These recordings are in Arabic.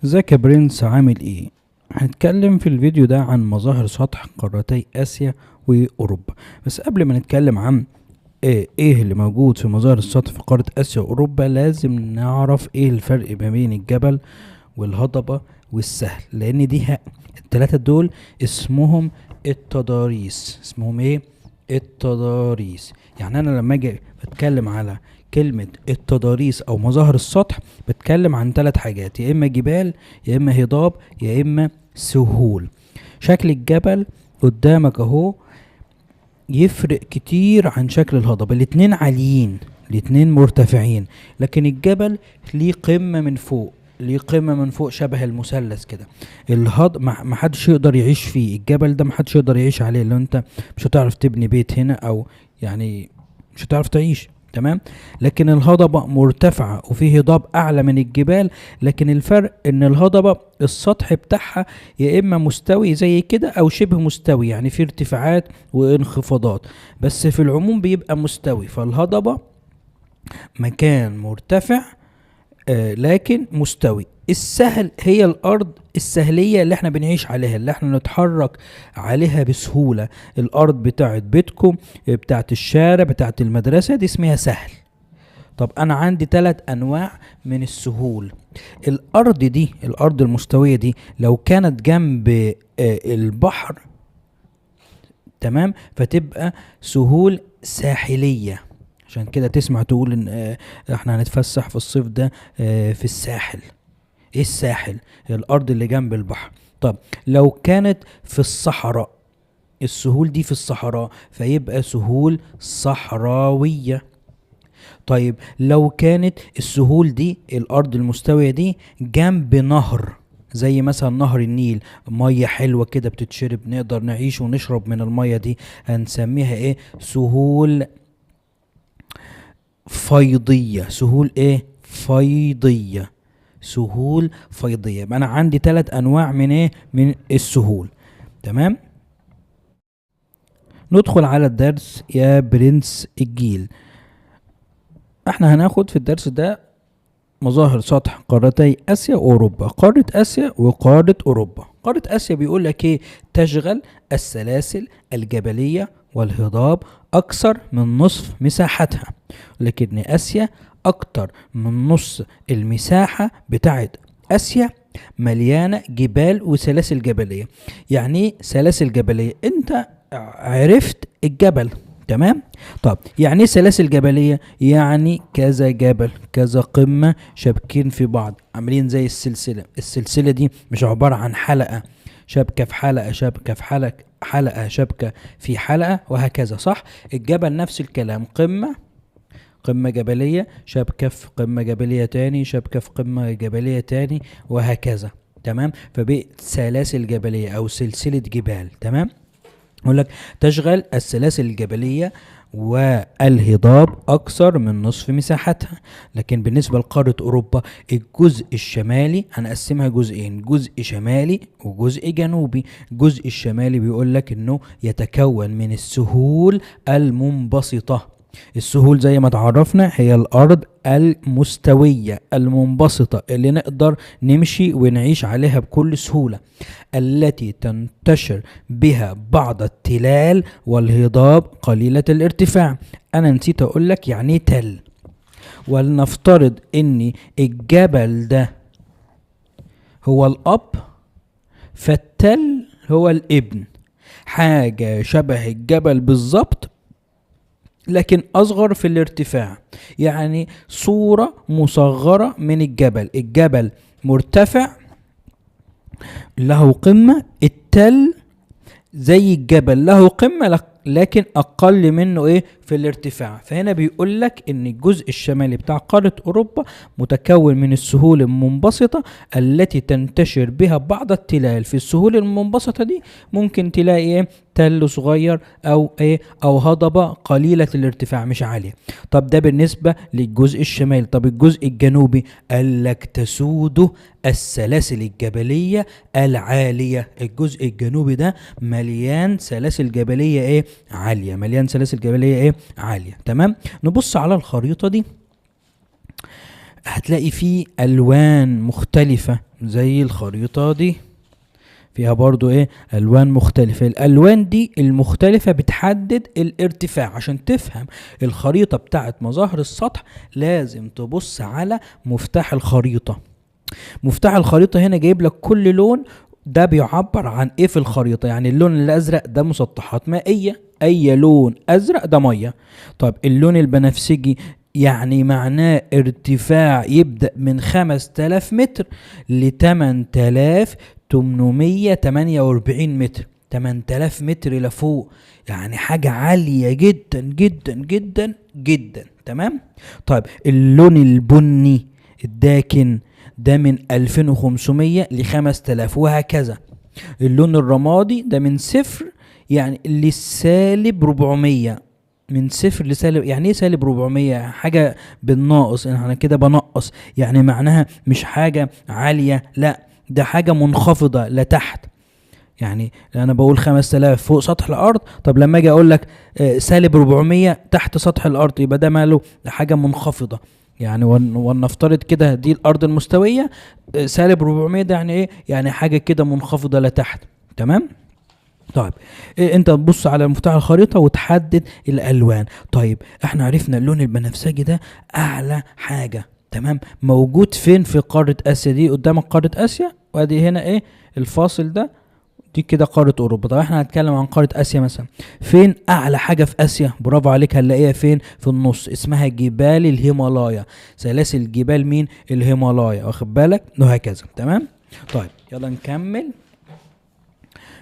ازيك يا برنس، عامل ايه؟ هنتكلم في الفيديو ده عن مظاهر سطح قارتي اسيا واوروبا. بس قبل ما نتكلم عن ايه اللي موجود في مظاهر السطح في قارة اسيا واوروبا، لازم نعرف ايه الفرق ما بين الجبل والهضبة والسهل، لان التلاتة دول اسمهم التضاريس. اسمهم ايه؟ التضاريس. يعني انا لما اجي بتكلم على كلمة التضاريس او مظاهر السطح، بتكلم عن ثلاث حاجات: يا اما جبال، يا اما هضاب، يا اما سهول. شكل الجبل قدامك اهو يفرق كتير عن شكل الهضبة. الاتنين عاليين، الاتنين مرتفعين، لكن الجبل ليه قمة من فوق، ليه قمة من فوق شبه المثلث كده. ما حدش يقدر يعيش فيه. الجبل ده ما حدش يقدر يعيش عليه، لو انت مش هتعرف تبني بيت هنا، او يعني مش هتعرف تعيش. تمام. لكن الهضبة مرتفعة وفيه هضاب اعلى من الجبال، لكن الفرق ان الهضبة السطح بتاعها يا اما مستوي زي كده او شبه مستوي، يعني في ارتفاعات وانخفاضات، بس في العموم بيبقى مستوي. فالهضبة مكان مرتفع لكن مستوي. السهل هي الارض السهلية اللي احنا بنعيش عليها، اللي احنا نتحرك عليها بسهولة. الارض بتاعت بيتكم، بتاعت الشارع، بتاعت المدرسة، دي اسمها سهل. طب انا عندي ثلاث انواع من السهول. الارض دي، الارض المستوية دي، لو كانت جنب البحر، تمام، فتبقى سهول ساحلية. عشان كده تسمع تقول ان احنا هنتفسح في الصيف ده في الساحل. ايه الساحل؟ هي الارض اللي جنب البحر. طب لو كانت في الصحراء، السهول دي في الصحراء، فيبقى سهول صحراوية. طيب لو كانت السهول دي، الارض المستوية دي، جنب نهر، زي مثلا نهر النيل، مية حلوة كده بتتشرب، نقدر نعيش ونشرب من المية دي، هنسميها ايه؟ سهول فيضية. سهول ايه؟ فيضية. سهول فيضية. يبقى انا عندي ثلاث انواع من ايه؟ من السهول. تمام. ندخل على الدرس يا برنس الجيل. احنا هناخد في الدرس ده مظاهر سطح قارتي اسيا واوروبا. قارة اسيا وقارة اوروبا. قارة اسيا بيقول لك ايه؟ تشغل السلاسل الجبلية والهضاب اكثر من نصف مساحتها. لكن اسيا اكتر من نص المساحة بتاعت اسيا مليانة جبال وسلاسل جبلية. يعني ايه سلاسل جبلية؟ انت عرفت الجبل، تمام. طب يعني ايه سلاسل جبلية؟ يعني كذا جبل، كذا قمة شابكين في بعض، عاملين زي السلسلة. السلسلة دي مش عبارة عن حلقة شبكة في حلقة، شبكة في حلقة، حلقة شبكة في حلقة، وهكذا. صح؟ الجبل نفس الكلام، قمة جبلية شبكة في قمة جبلية تاني، شبكة في قمة جبلية تاني، وهكذا. تمام. فبقت سلاسل جبلية أو سلسلة جبال. تمام. يقول لك تشغل السلاسل الجبلية والهضاب أكثر من نصف مساحتها. لكن بالنسبة لقارة أوروبا، الجزء الشمالي هنقسمها جزئين: جزء شمالي وجزء جنوبي. الجزء الشمالي بيقول لك إنه يتكون من السهول المنبسطة. السهول زي ما تعرفنا هي الأرض المستوية المنبسطة اللي نقدر نمشي ونعيش عليها بكل سهولة، التي تنتشر بها بعض التلال والهضاب قليلة الارتفاع. أنا نسيت أقول لك يعني إيه تل. ولنفترض إن الجبل ده هو الأب، فالتل هو الابن. حاجة شبه الجبل بالظبط، لكن أصغر في الارتفاع، يعني صورة مصغرة من الجبل. الجبل مرتفع له قمة، التل زي الجبل له قمة لكن أقل منه إيه في الارتفاع. فهنا بيقول لك إن الجزء الشمالي بتاع قارة أوروبا متكون من السهول المنبسطة التي تنتشر بها بعض التلال. في السهول المنبسطة دي ممكن تلاقي إيه؟ تل صغير أو إيه، أو هضبة قليلة الارتفاع مش عالية. طب ده بالنسبة للجزء الشمالي. طب الجزء الجنوبي قال لك تسوده السلاسل الجبلية العالية. الجزء الجنوبي ده مليان سلاسل جبلية ايه؟ عالية. مليان سلاسل جبلية ايه؟ عالية. تمام. نبص على الخريطة دي. هتلاقي فيه الوان مختلفة زي الخريطة دي، فيها برضو ايه الوان مختلفة. الالوان دي المختلفة بتحدد الارتفاع. عشان تفهم الخريطة بتاعت مظاهر السطح لازم تبص على مفتاح الخريطة. مفتاح الخريطة هنا جايب لك كل لون ده بيعبر عن ايه في الخريطة. يعني اللون الازرق ده مسطحات مائية، اي لون ازرق ده مية. طب اللون البنفسجي يعني معناه ارتفاع يبدأ من 5000 متر ل 8848 متر. 8000 متر لفوق، يعني حاجة عالية جدا جدا جدا جدا. تمام. طيب اللون البني الداكن ده من 2500 ل 5000 وهكذا. اللون الرمادي ده من صفر يعني للسالب 400. من صفر لسالب، يعني ايه سالب 400؟ حاجة بالناقص، انا كده بنقص، يعني معناها مش حاجة عالية، لا ده حاجة منخفضة لتحت. يعني انا بقول 5000 فوق سطح الارض، طب لما اجي اقول لك سالب 400 تحت سطح الارض، يبقى ده ماله؟ ده حاجة منخفضة. يعني ونفترض كده دي الارض المستوية، سالب 400 ده يعني ايه؟ يعني حاجة كده منخفضة لتحت. تمام. طيب إيه، انت تبص على مفتاح الخريطة وتحدد الالوان. طيب احنا عرفنا اللون البنفسجي ده اعلى حاجة. تمام. موجود فين؟ في قارة اسيا. دي قدامك قارة اسيا، وادي هنا ايه الفاصل ده، دي كده قارة اوروبا. طب احنا هنتكلم عن قارة اسيا مثلا. فين اعلى حاجة في اسيا؟ برافو عليك، هنلاقيها فين؟ في النص، اسمها جبال الهيمالايا. سلاسل جبال مين؟ الهيمالايا، واخد بالك؟ وهكذا. تمام. طيب يلا نكمل.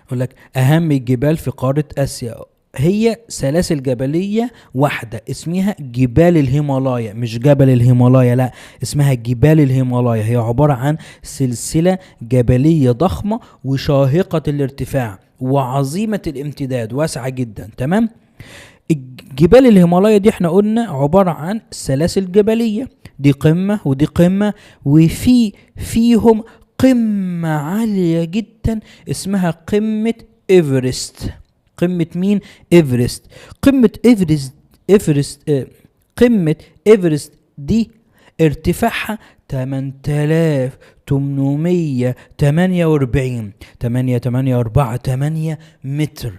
يقول لك اهم الجبال في قارة اسيا هي سلاسل جبلية واحدة اسمها جبال الهيمالايا. مش جبل الهيمالايا، لا، اسمها جبال الهيمالايا. هي عبارة عن سلسلة جبلية ضخمة وشاهقة الارتفاع وعظيمة الامتداد، واسعة جدا. تمام. جبال الهيمالايا دي احنا قلنا عبارة عن سلاسل جبلية، دي قمة ودي قمة، فيهم قمة عالية جدا اسمها قمة ايفرست. قمة مين؟ ايفرست. قمة قمة ايفرست دي ارتفاعها 8848 8 متر.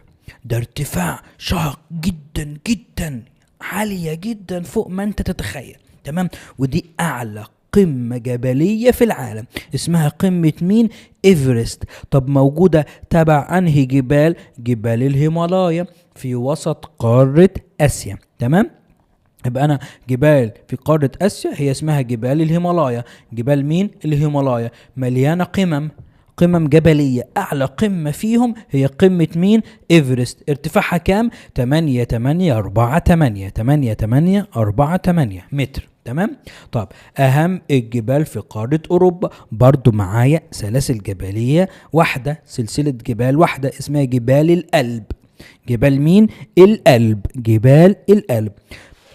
ده ارتفاع شاق جدا جدا، عالية جدا فوق ما انت تتخيل. تمام. ودي اعلى قمة جبلية في العالم، اسمها قمة مين؟ ايفرست. طب موجودة تبع انهي جبال؟ جبال الهيمالايا في وسط قارة اسيا. تمام. يبقى انا جبال في قارة اسيا هي اسمها جبال الهيمالايا. جبال مين؟ الهيمالايا، مليانة قمم جبلية. اعلى قمة فيهم هي قمة مين؟ ايفرست. ارتفاعها كام؟ 8848 متر. تمام. طب اهم الجبال في قارة اوروبا، برضو معايا سلاسل جبلية واحدة، سلسلة جبال واحدة اسمها جبال الألب. جبال مين؟ الألب. جبال الألب.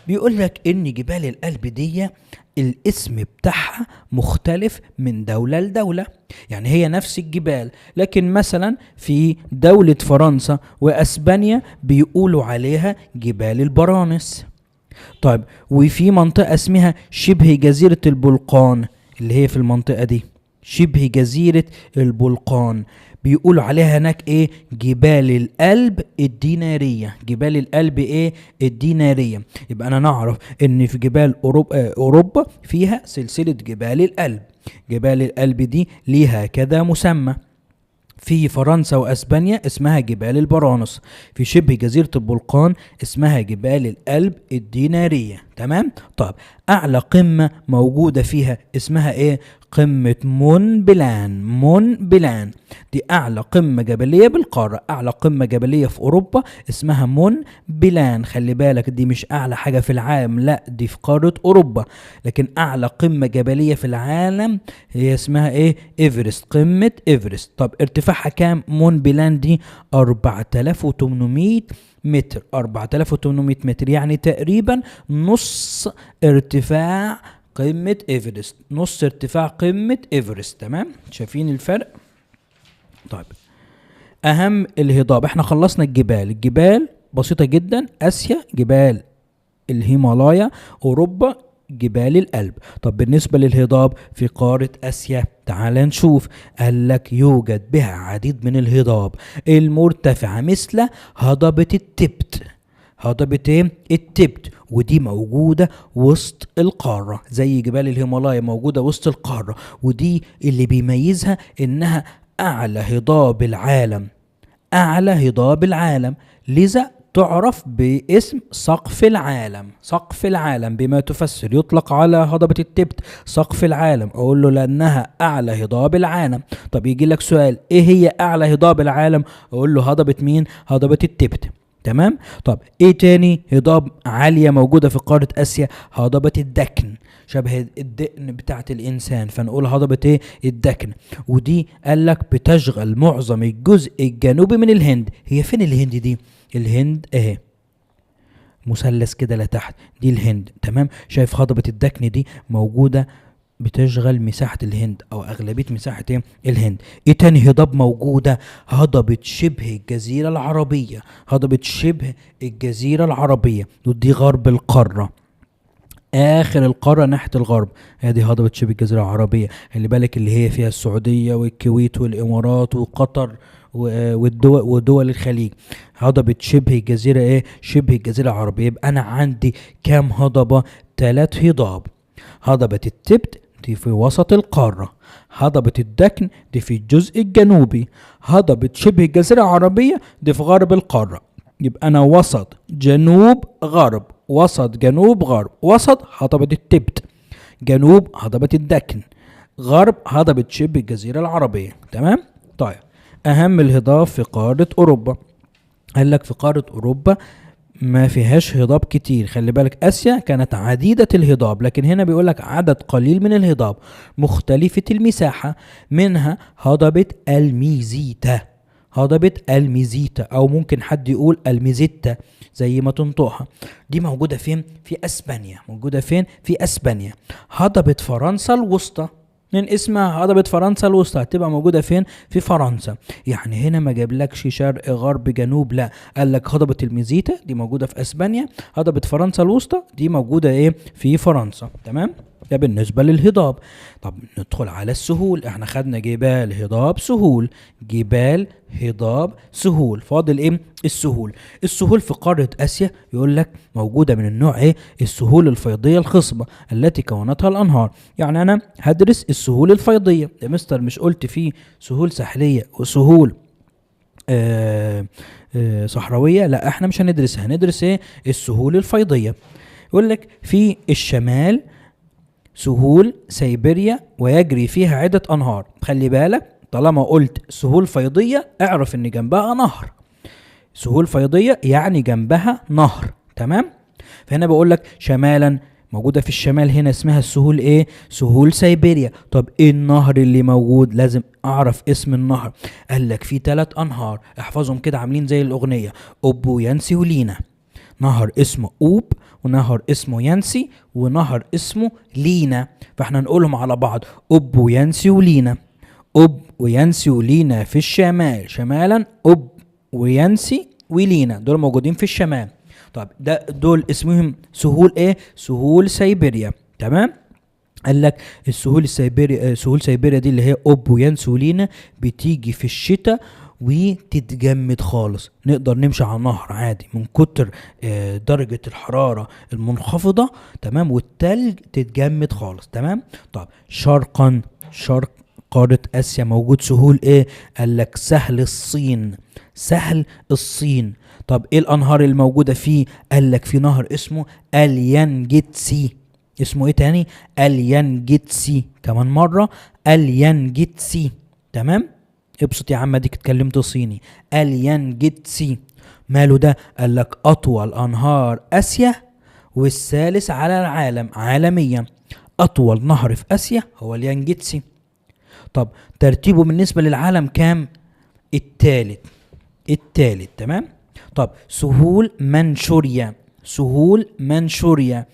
بيقول لك ان جبال الألب دي الاسم بتاعها مختلف من دولة لدولة. يعني هي نفس الجبال، لكن مثلا في دولة فرنسا واسبانيا بيقولوا عليها جبال البرانس. طيب وفي منطقة اسمها شبه جزيرة البلقان، اللي هي في المنطقة دي شبه جزيرة البلقان، بيقولوا عليها هناك ايه؟ جبال الألب الدينارية. جبال الألب ايه؟ الدينارية. يبقى انا نعرف ان في جبال اوروبا فيها سلسلة جبال الألب. جبال الألب دي ليها كذا مسمى. في فرنسا واسبانيا اسمها جبال البرانس. في شبه جزيرة البلقان اسمها جبال الألب الدينارية. تمام. طيب اعلى قمة موجودة فيها اسمها ايه؟ قمة مون بلان. دي اعلى قمة جبلية بالقارة، اعلى قمة جبلية في اوروبا اسمها مون بلان. خلي بالك دي مش اعلى حاجة في العالم، لا دي في قارة اوروبا. لكن اعلى قمة جبلية في العالم هي اسمها ايه؟ ايفرست. قمة ايفرست. طب ارتفاعها كام مون بلان دي؟ 4800 متر. 4800 متر يعني تقريبا نص ارتفاع قمة ايفرست. نص ارتفاع قمة ايفرست. تمام. شايفين الفرق؟ طيب اهم الهضاب، احنا خلصنا الجبال بسيطة جدا. اسيا جبال الهيمالايا، اوروبا جبال الألب. طب بالنسبة للهضاب في قارة آسيا تعال نشوف. قال لك يوجد بها عديد من الهضاب المرتفعة مثل هضبة التبت. هضبة ايه؟ التبت، ودي موجودة وسط القارة زي جبال الهيمالايا موجودة وسط القارة، ودي اللي بيميزها انها اعلى هضاب العالم. اعلى هضاب العالم، لذا تعرف باسم سقف العالم. سقف العالم بما تفسر يطلق على هضبة التبت سقف العالم. اقول له لانها اعلى هضاب العالم. طب يجي لك سؤال ايه هي اعلى هضاب العالم؟ اقول له هضبة مين؟ هضبة التبت. تمام. طب ايه تاني هضاب عالية موجودة في قارة اسيا؟ هضبة الدكن، شبه الدقن بتاعت الانسان، فنقول هضبة ايه؟ الدكن. ودي قال لك بتشغل معظم الجزء الجنوبي من الهند. هي فين الهند دي؟ الهند اهي مثلث كده لتحت، دي الهند. تمام. شايف هضبة الدكن دي موجودة بتشغل مساحة الهند او اغلبية مساحة ايه؟ الهند. ايه تاني هضاب موجودة؟ هضبة شبه الجزيرة العربية. هضبة شبه الجزيرة العربية، ودي غرب القارة، اخر القاره ناحيه الغرب. هذه هضبه شبه الجزيره العربيه. خلي بالك اللي هي فيها السعوديه والكويت والامارات وقطر ودول الخليج. هضبه شبه الجزيره ايه؟ شبه الجزيره العربيه. يبقى انا عندي كام هضبه؟ 3 هضاب. هضبه التبت دي في وسط القاره، هضبه الدكن دي في الجزء الجنوبي، هضبه شبه الجزيره العربيه دي في غرب القاره. يبقى انا وسط جنوب غرب، وسط جنوب غرب. وسط هضبة التبت، جنوب هضبة الدكن، غرب هضبة شبه الجزيرة العربية. تمام. طيب اهم الهضاب في قارة اوروبا. قال لك في قارة اوروبا ما فيهاش هضاب كتير. خلي بالك اسيا كانت عديدة الهضاب، لكن هنا بيقول لك عدد قليل من الهضاب مختلفة المساحة. منها هضبة الميزيتا. هضبة الميزيتا، او ممكن حد يقول الميزيتا زي ما تنطقها. دي موجودة فين؟ في اسبانيا. موجودة فين؟ في اسبانيا. هضبة فرنسا الوسطى، من اسمها هضبة فرنسا الوسطى، هتبقى موجودة فين؟ في فرنسا. يعني هنا ما جابلكش شرق غرب جنوب، لا، قال لك هضبة الميزيتا دي موجودة في اسبانيا، هضبة فرنسا الوسطى دي موجودة ايه؟ في فرنسا. تمام. ده بالنسبة للهضاب. طب ندخل على السهول. احنا خدنا جبال هضاب سهول، جبال هضاب سهول، فاضل ايه؟ السهول. السهول في قارة اسيا يقول لك موجودة من النوع ايه؟ السهول الفيضية الخصبة التي كونتها الانهار. يعني انا هدرس السهول الفيضية. يا مستر مش قلت فيه سهول ساحلية وسهول صحراوية؟ لا، احنا مش هندرسها، هندرس ايه؟ السهول الفيضية. يقول لك في الشمال سهول سيبيريا ويجري فيها عدة أنهار. خلي بالك طالما قلت سهول فيضية اعرف ان جنبها نهر. سهول فيضية يعني جنبها نهر. تمام. فهنا بقول لك شمالا موجودة في الشمال هنا اسمها السهول ايه؟ سهول سيبيريا. طب ايه النهر اللي موجود؟ لازم اعرف اسم النهر. قال لك في 3 انهار احفظهم كده عاملين زي الاغنية: اوب وينسي ولينا. نهر اسمه اوب، ونهر اسمه ينسي، ونهر اسمه لينا. فاحنا نقولهم على بعض: اوب وينسي ولينا. اوب وينسي ولينا في الشمال. شمالا اوب وينسي ولينا، دول موجودين في الشمال. طب ده دول اسمهم سهول ايه؟ سهول سيبيريا. تمام. قال لك السهول السيبيريا، سهول سيبيريا دي اللي هي اوب وينسي ولينا بتيجي في الشتاء وتتجمد خالص. نقدر نمشي على النهر عادي من كتر درجة الحرارة المنخفضة. تمام. والتلج تتجمد خالص. تمام. طب شرقا، شرق قارة اسيا موجود سهول ايه؟ قال لك سهل الصين. سهل الصين. طب ايه الانهار الموجودة فيه؟ قال لك في نهر اسمه اليانجيتسي. اسمه ايه تاني؟ اليانجيتسي. كمان مرة اليانجيتسي. تمام. ابسط يا عم اديك اتكلمت صيني. اليانجيتسي. ماله ده؟ قال لك اطول انهار اسيا والثالث على العالم عالميا. اطول نهر في اسيا هو اليانجيتسي. طب ترتيبه بالنسبة للعالم كام؟ التالت. التالت. تمام. طب سهول منشوريا. سهول منشوريا.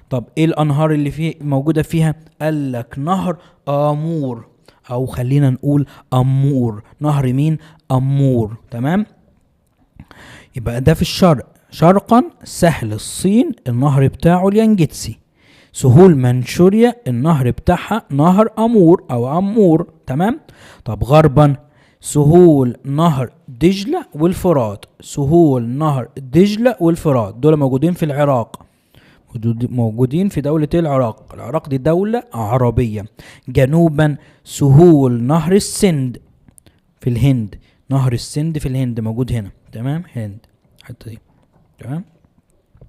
طب ايه الانهار اللي فيه موجودة فيها؟ قال لك نهر امور، او خلينا نقول امور. نهر مين؟ امور. تمام. يبقى ده في الشرق. شرقا سهل الصين النهر بتاعه اليانجيتسي. سهول منشوريا النهر بتاعها نهر امور او امور. تمام. طب غربا سهول نهر دجلة والفرات. سهول نهر دجلة والفرات دول موجودين في العراق، موجودين في دولة العراق. العراق دي دولة عربية. جنوبا سهول نهر السند في الهند. نهر السند في الهند موجود هنا. تمام. هند الحتة دي. تمام.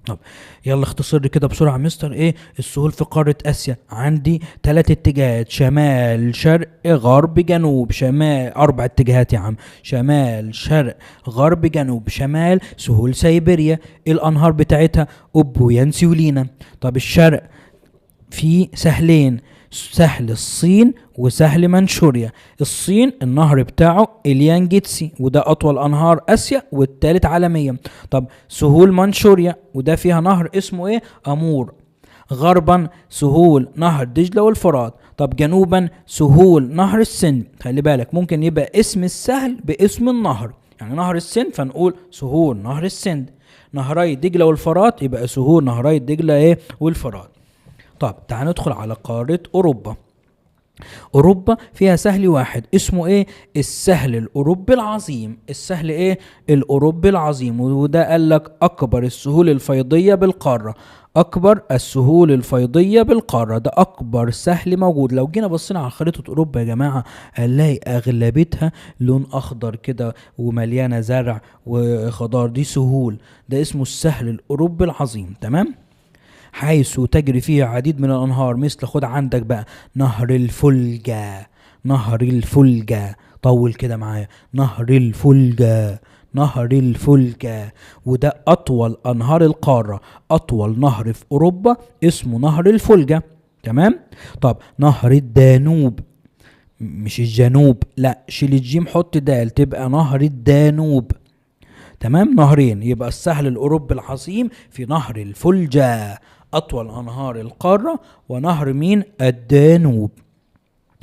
طب يلا اختصر كده بسرعة مستر. ايه السهول في قارة اسيا؟ عندي 3 اتجاهات، شمال شرق غرب جنوب. شمال 4 اتجاهات يا عم، شمال شرق غرب جنوب. شمال سهول سيبيريا، الانهار بتاعتها اوبو يانسي ولينا. طب الشرق في سهلين، سهل الصين وسهل منشوريا. الصين النهر بتاعه اليانجيتسي وده اطول انهار اسيا والتالت عالميا. طب سهول منشوريا وده فيها نهر اسمه ايه؟ امور. غربا سهول نهر دجلة والفرات. طب جنوبا سهول نهر السند. خلي بالك ممكن يبقى اسم السهل باسم النهر، يعني نهر السند فنقول سهول نهر السند. نهري دجلة والفرات يبقى سهول نهري دجلة ايه والفرات. طب تعال ندخل على قارة أوروبا. أوروبا فيها سهل واحد اسمه إيه؟ السهل الأوروبي العظيم. السهل إيه؟ الأوروبي العظيم. وده قال لك أكبر السهول الفيضية بالقارة. أكبر السهول الفيضية بالقارة، ده أكبر سهل موجود. لو جينا بصينا على خريطة أوروبا يا جماعة هنلاقي أغلبيتها لون أخضر كده ومليانة زرع وخضار، دي سهول. ده اسمه السهل الأوروبي العظيم. تمام؟ حيث تجري فيه عديد من الأنهار، مثل خد عندك بقى نهر الفولجا. نهر الفولجا طول كده معايا، نهر الفولجا. نهر الفولجا وده أطول أنهار القارة. أطول نهر في أوروبا اسمه نهر الفولجا. تمام. طب نهر الدانوب، مش الجنوب، لا شيل الجيم حط دال تبقى نهر الدانوب. تمام. نهرين، يبقى السهل الأوروبي العظيم في نهر الفولجا أطول أنهار القارة، ونهر مين؟ الدانوب.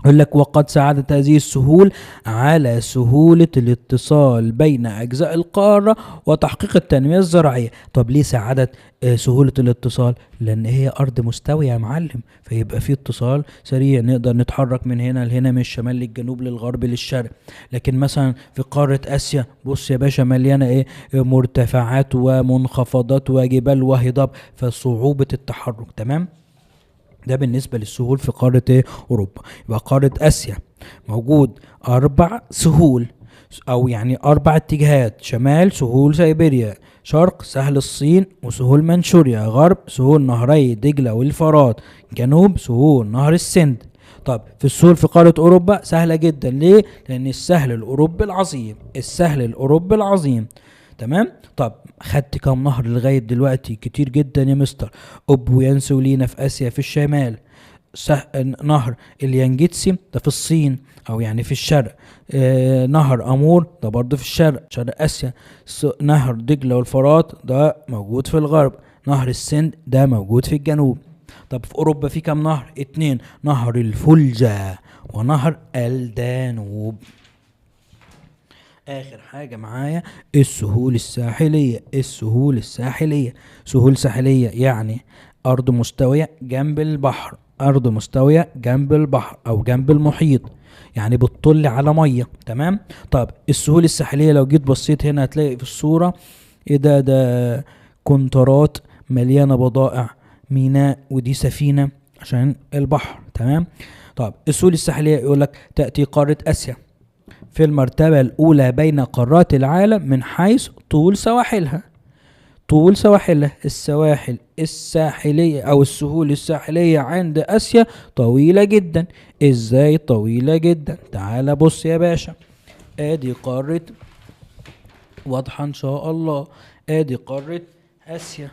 يقول لك وقد ساعدت هذه السهول على سهولة الاتصال بين أجزاء القارة وتحقيق التنمية الزراعية. طب ليه ساعدت سهولة الاتصال؟ لأن هي أرض مستوية يا معلم، فيبقى في اتصال سريع، نقدر نتحرك من هنا لهنا، من الشمال للجنوب للغرب للشرق. لكن مثلا في قارة آسيا بص يا باشا مليانة إيه؟ مرتفعات ومنخفضات وجبال وهضاب، فصعوبة التحرك. تمام. ده بالنسبة للسهول في قارة ايه؟ أوروبا. يبقى قارة آسيا موجود 4 سهول، أو يعني 4 اتجاهات. شمال سهول سيبيريا، شرق سهل الصين وسهول منشوريا، غرب سهول نهري دجلة والفرات، جنوب سهول نهر السند. طب في السهول في قارة أوروبا سهلة جدا. ليه؟ لأن السهل الأوروبي العظيم. السهل الأوروبي العظيم. تمام. طب خدت كام نهر لغاية دلوقتي؟ كتير جدا يا مستر. أوبو يانسي ولينا في آسيا في الشمال. نهر اليانجيتسي ده في الصين أو يعني في الشرق. نهر أمور ده برضه في الشرق شرق آسيا. نهر دجلة والفرات ده موجود في الغرب. نهر السند ده موجود في الجنوب. طب في أوروبا في كام نهر؟ 2، نهر الفولجا ونهر الدانوب. اخر حاجة معايا السهول الساحلية. السهول الساحلية، سهول ساحلية يعني ارض مستوية جنب البحر. ارض مستوية جنب البحر او جنب المحيط، يعني بتطل على مية. تمام. طب السهول الساحلية لو جيت بصيت هنا هتلاقي في الصورة ايه ده كونترات مليانة بضائع، ميناء، ودي سفينة عشان البحر. تمام. طب السهول الساحلية يقولك تأتي قارة اسيا في المرتبة الأولى بين قارات العالم من حيث طول سواحلها. طول سواحلها، السواحل الساحلية أو السهول الساحلية عند آسيا طويلة جدا. إزاي طويلة جدا؟ تعال بص يا باشا، آدي قارة، واضحة إن شاء الله، آدي قارة آسيا.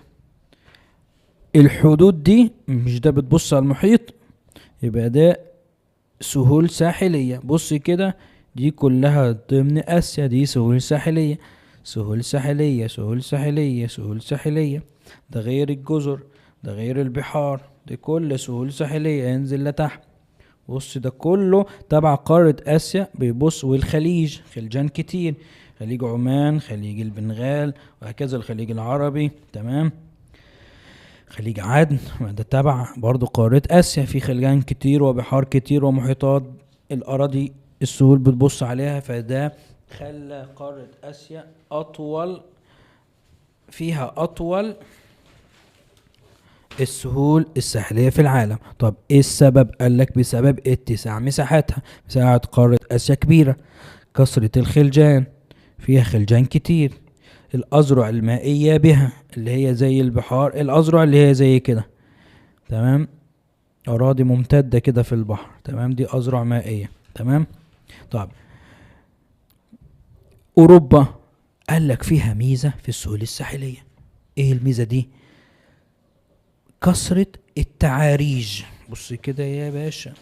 الحدود دي مش ده بتبص على المحيط، يبقى ده سهول ساحلية. بص كده دي كلها ضمن آسيا، دي سهول ساحلية. سهول ساحلية سهول ساحلية سهول ساحلية، ده غير الجزر، ده غير البحار، دي كل سهول ساحلية. ينزل لتحت بص ده كله تبع قارة آسيا. بيبص والخليج، خليجان كتير، خليج عمان، خليج البنغال، وهكذا الخليج العربي. تمام. خليج عدن ده تبع برضو قارة آسيا، في خليجان كتير وبحار كتير ومحيطات، الأراضي السهول بتبص عليها، فده خلى قارة آسيا أطول، فيها أطول السهول الساحلية في العالم. طب ايه السبب؟ قالك بسبب اتساع مساحتها. مساحة قارة آسيا كبيرة، كثرة الخلجان، فيها خلجان كتير، الأذرع المائية بها اللي هي زي البحار، الأذرع اللي هي زي كده، تمام، أراضي ممتدة كده في البحر، تمام، دي أذرع مائية، تمام. طب أوروبا قالك فيها ميزة في السهول الساحلية. ايه الميزة دي؟ كثرة التعاريج. بص كده يا باشا،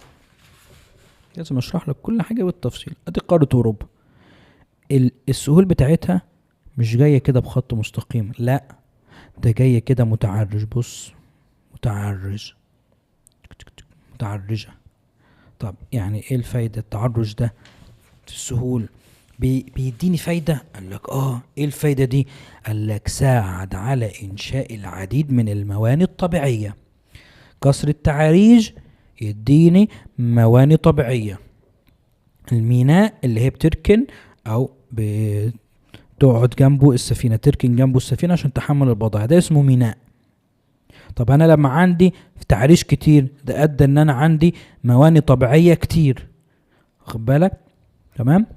لازم اشرح لك كل حاجة بالتفصيل. ادي قارة اوروبا، السهول بتاعتها مش جاية كده بخط مستقيم، لا، ده جاية كده متعرج. بص، متعرج، متعرجة. طب يعني ايه الفايدة التعرج ده في السهول؟ بيديني فايدة. قالك ايه الفايدة دي؟ قالك ساعد على انشاء العديد من الموانئ الطبيعية. كسر التعاريج يديني موانئ طبيعية. الميناء اللي هي بتركن او بتقعد جنبه السفينة، تركن جنبه السفينة عشان تحمل البضائع، ده اسمه ميناء. طب انا لما عندي في تعريج كتير، ده ادى ان انا عندي موانئ طبيعية كتير، واخد بالك؟ تمام.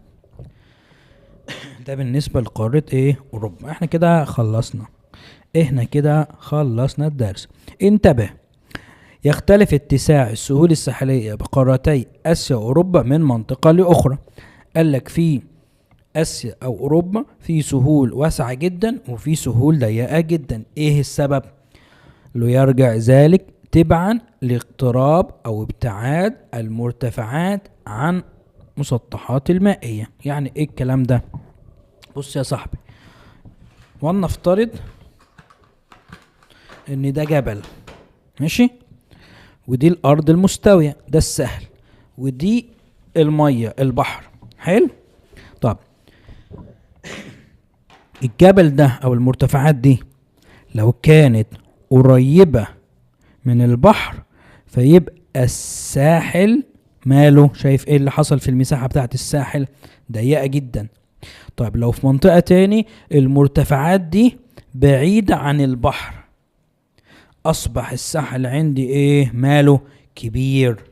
ده بالنسبة لقارة ايه؟ اوروبا. احنا كده خلصنا، الدرس. انتبه، يختلف اتساع السهول الساحلية بقارتي آسيا وأوروبا من منطقة لأخرى. قالك في آسيا أو أوروبا في سهول واسعة جدا وفي سهول ضيقة جدا. إيه السبب؟ يرجع ذلك تبعا لاقتراب أو ابتعاد المرتفعات عن مسطحات المائية. يعني إيه الكلام ده؟ بص يا صاحبي، ولنفترض إن ده جبل، ماشي، ودي الارض المستوية، ده السهل، ودي المية البحر، حلو. طب الجبل ده او المرتفعات دي لو كانت قريبة من البحر فيبقى الساحل ماله؟ شايف ايه اللي حصل في المساحة بتاعت الساحل؟ ضيقة جدا. طيب لو في منطقة تاني المرتفعات دي بعيدة عن البحر، اصبح الساحل عندي ايه؟ ماله؟ كبير.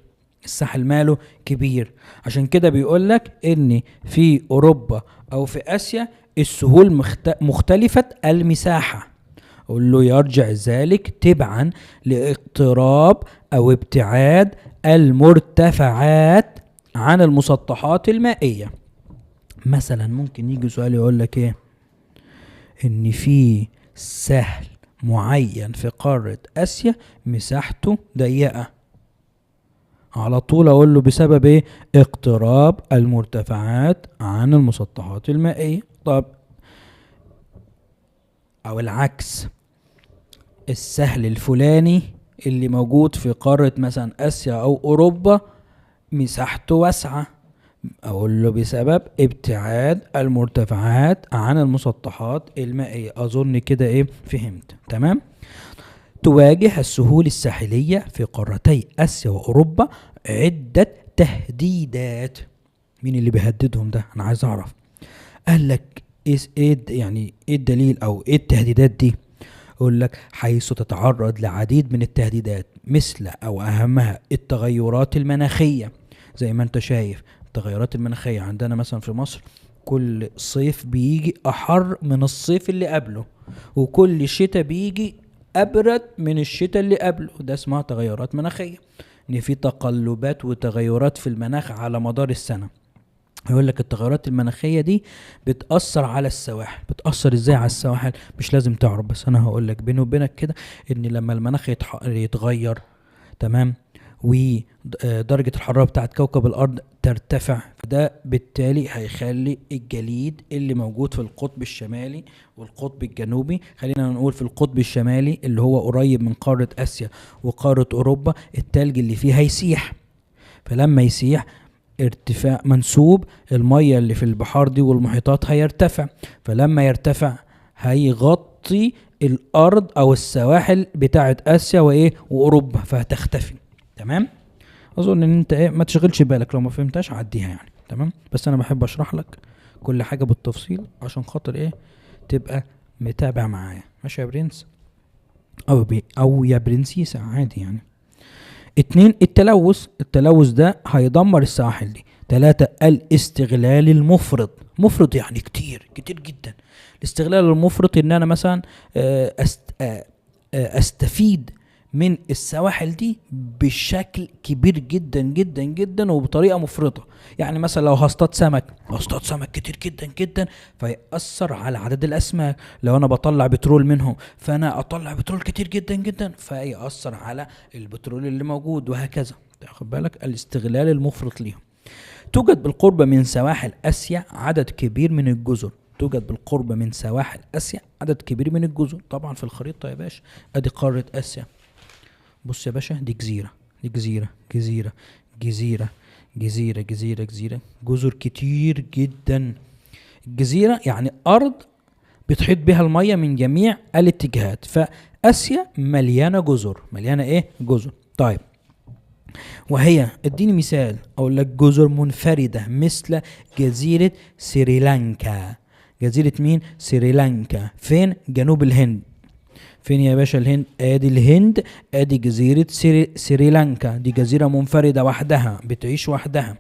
الساحل ماله؟ كبير. عشان كده بيقولك ان في اوروبا او في اسيا السهول مختلفة المساحة. اقول له يرجع ذلك تبعا لاقتراب او ابتعاد المرتفعات عن المسطحات المائية. مثلا ممكن يجي سؤال يقولك ايه؟ ان في سهل معين في قارة آسيا مساحته ضيقة، على طول اقول له بسبب ايه؟ اقتراب المرتفعات عن المسطحات المائية. طب او العكس، السهل الفلاني اللي موجود في قارة مثلا آسيا او اوروبا مساحته واسعة، اقول له بسبب ابتعاد المرتفعات عن المسطحات المائية. اظن كده ايه؟ فهمت؟ تمام. تواجه السهول الساحلية في قارتي آسيا وأوروبا عدة تهديدات. مين اللي بيهددهم ده؟ أنا عايز أعرف. قال لك يعني إيه الدليل أو إيه التهديدات دي؟ يقول لك حيث تتعرض لعديد من التهديدات، مثل أو أهمها التغيرات المناخية. زي ما أنت شايف التغيرات المناخية عندنا مثلا في مصر، كل صيف بيجي أحر من الصيف اللي قبله، وكل شتاء بيجي ابرد من الشتاء اللي قبله. ده اسمها تغيرات مناخيه، ان في تقلبات وتغيرات في المناخ على مدار السنه. يقول لك التغيرات المناخيه دي بتاثر على السواحل. بتاثر ازاي على السواحل؟ مش لازم تعرف، بس انا هقول لك بيني وبينك كده، ان لما المناخ يتغير، تمام، ودرجة الحرارة بتاعت كوكب الأرض ترتفع، فده بالتالي هيخلي الجليد اللي موجود في القطب الشمالي والقطب الجنوبي، خلينا نقول في القطب الشمالي اللي هو قريب من قارة آسيا وقارة أوروبا، التلج اللي فيه هيسيح. فلما يسيح ارتفاع منسوب المية اللي في البحار دي والمحيطات هيرتفع، فلما يرتفع هيغطي الارض او السواحل بتاعه اسيا وايه واوروبا، فهتختفي. تمام. اظن ان انت ايه ما تشغلش بالك، لو ما فهمتهاش عديها يعني. تمام. بس انا بحب اشرح لك كل حاجه بالتفصيل عشان خاطر ايه تبقى متابع معايا. ماشي يا برنس او يا برنسيسة عادي يعني. 2 التلوث ده هيدمر السواحل دي. 3 الاستغلال المفرط. مفرط يعني كتير كتير جدا. الاستغلال المفرط ان انا مثلا استفيد من السواحل دي بشكل كبير جدا جدا جدا وبطريقه مفرطه. يعني مثلا لو هصطاد سمك كتير جدا جدا فيأثر على عدد الاسماك. لو انا بطلع بترول منهم فانا اطلع بترول كتير جدا جدا فيأثر على البترول اللي موجود، وهكذا. تاخد بالك الاستغلال المفرط ليهم. توجد بالقرب من سواحل اسيا عدد كبير من الجزر. توجد بالقرب من سواحل اسيا عدد كبير من الجزر. طبعا في الخريطه يا باشا ادي قاره اسيا. بص يا باشا دي جزيره، دي جزيره جزيره جزيره جزيره جزيره جزيره، جزر كتير جدا. الجزيره يعني ارض بتحيط بها الميه من جميع الاتجاهات، فاسيا مليانه جزر. مليانه ايه جزر. طيب وهي اديني مثال. اقول لك جزر منفردة مثل جزيرة سريلانكا. جزيرة مين؟ سريلانكا. فين؟ جنوب الهند. فين يا باشا الهند؟ ادي الهند، ادي جزيرة سريلانكا. دي جزيرة منفردة وحدها بتعيش وحدها.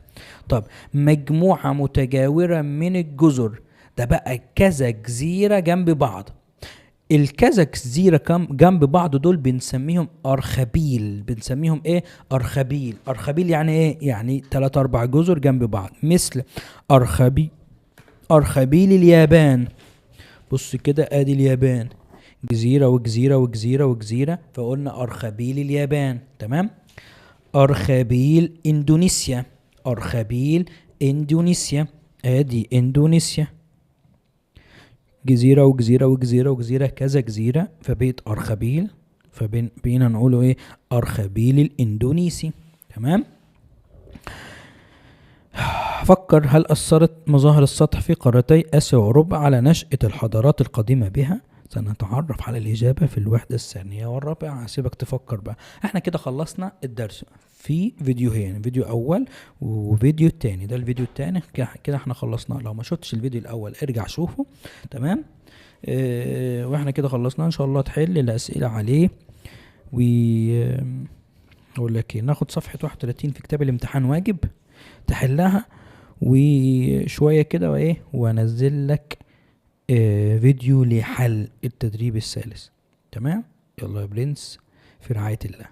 طب مجموعة متجاورة من الجزر، ده بقى كذا جزيرة جنب بعض. الكذا جزيرة جنب بعض دول بنسميهم أرخبيل. بنسميهم ايه؟ أرخبيل. أرخبيل يعني ايه؟ يعني 3 4 جزر جنب بعض. مثل أرخبيل اليابان. بص كده ادي اليابان جزيرة وجزيرة وجزيرة وجزيرة، فقلنا أرخبيل اليابان. تمام. أرخبيل إندونيسيا. أرخبيل إندونيسيا. ادي إندونيسيا جزيرة وجزيرة وجزيرة وجزيرة، كذا جزيرة فبقت أرخبيل، فبقينا نقوله ايه؟ أرخبيل الإندونيسي. تمام. فكر، هل أثرت مظاهر السطح في قارتي آسيا وأوروبا على نشأة الحضارات القديمة بها؟ سنتعرف على الإجابة في الوحدة الثانية والرابعة. هسيبك تفكر بقى. احنا كده خلصنا الدرس في فيديوهين، فيديو أول وفيديو التاني. ده الفيديو التاني كده احنا خلصنا. لو ما شفتش الفيديو الأول ارجع شوفه. تمام. اه واحنا كده خلصنا. ان شاء الله تحل الأسئلة عليه. و اقول لك ايه، ناخد صفحة 31 في كتاب الامتحان واجب تحلها، وشوية كده وايه وانزل لك فيديو لحل التدريب الثالث. تمام. يلا يا برنس في رعاية الله.